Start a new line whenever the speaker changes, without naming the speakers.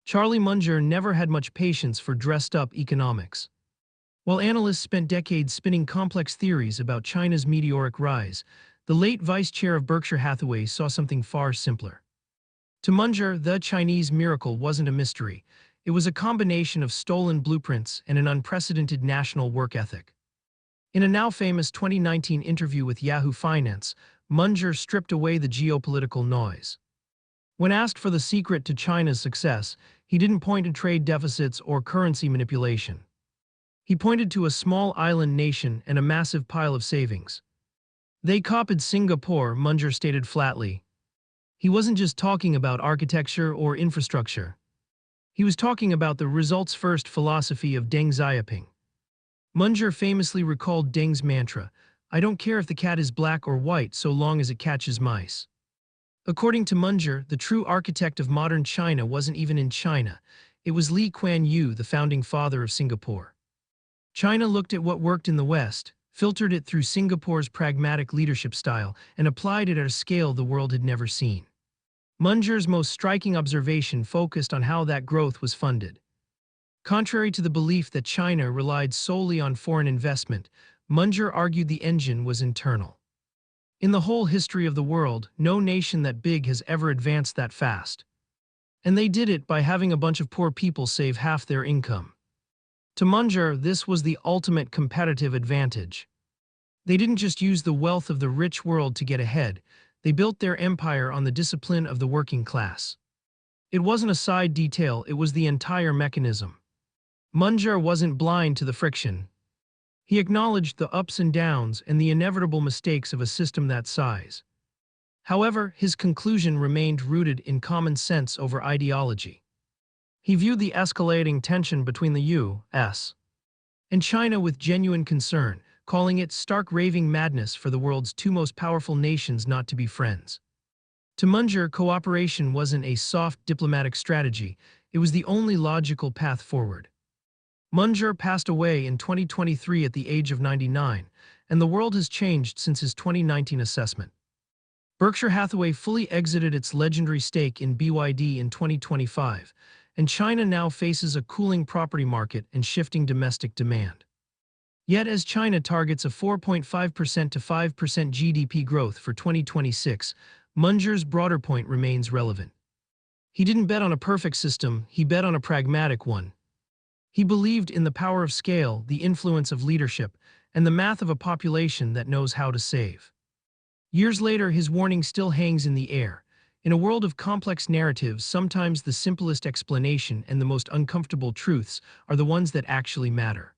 Charlie Munger never had much patience for dressed-up economics. While analysts spent decades spinning complex theories about China's meteoric rise, the late vice chair of Berkshire Hathaway saw something far simpler. To Munger, the Chinese miracle wasn't a mystery. It was a combination of stolen blueprints and an unprecedented national work ethic. In a now-famous 2019 interview with Yahoo Finance, Munger stripped away the geopolitical noise. When asked for the secret to China's success, he didn't point to trade deficits or currency manipulation. He pointed to a small island nation and a massive pile of savings. They copied Singapore, Munger stated flatly. He wasn't just talking about architecture or infrastructure. He was talking about the results-first philosophy of Deng Xiaoping. Munger famously recalled Deng's mantra, "I don't care if the cat is black or white so long as it catches mice." According to Munger, the true architect of modern China wasn't even in China. It was Lee Kuan Yew, the founding father of Singapore. China looked at what worked in the West, filtered it through Singapore's pragmatic leadership style, and applied it at a scale the world had never seen. Munger's most striking observation focused on how that growth was funded. Contrary to the belief that China relied solely on foreign investment, Munger argued the engine was internal. In the whole history of the world, no nation that big has ever advanced that fast. And they did it by having a bunch of poor people save half their income. To Munger, this was the ultimate competitive advantage. They didn't just use the wealth of the rich world to get ahead, they built their empire on the discipline of the working class. It wasn't a side detail, it was the entire mechanism. Munger wasn't blind to the friction. He acknowledged the ups and downs and the inevitable mistakes of a system that size. However, his conclusion remained rooted in common sense over ideology. He viewed the escalating tension between the U.S. and China with genuine concern, calling it stark raving madness for the world's two most powerful nations not to be friends. To Munger, cooperation wasn't a soft diplomatic strategy, it was the only logical path forward. Munger passed away in 2023 at the age of 99, and the world has changed since his 2019 assessment. Berkshire Hathaway fully exited its legendary stake in BYD in 2025, and China now faces a cooling property market and shifting domestic demand. Yet as China targets a 4.5% to 5% GDP growth for 2026, Munger's broader point remains relevant. He didn't bet on a perfect system, he bet on a pragmatic one. He believed in the power of scale, the influence of leadership, and the math of a population that knows how to save. Years later, his warning still hangs in the air. In a world of complex narratives, sometimes the simplest explanation and the most uncomfortable truths are the ones that actually matter.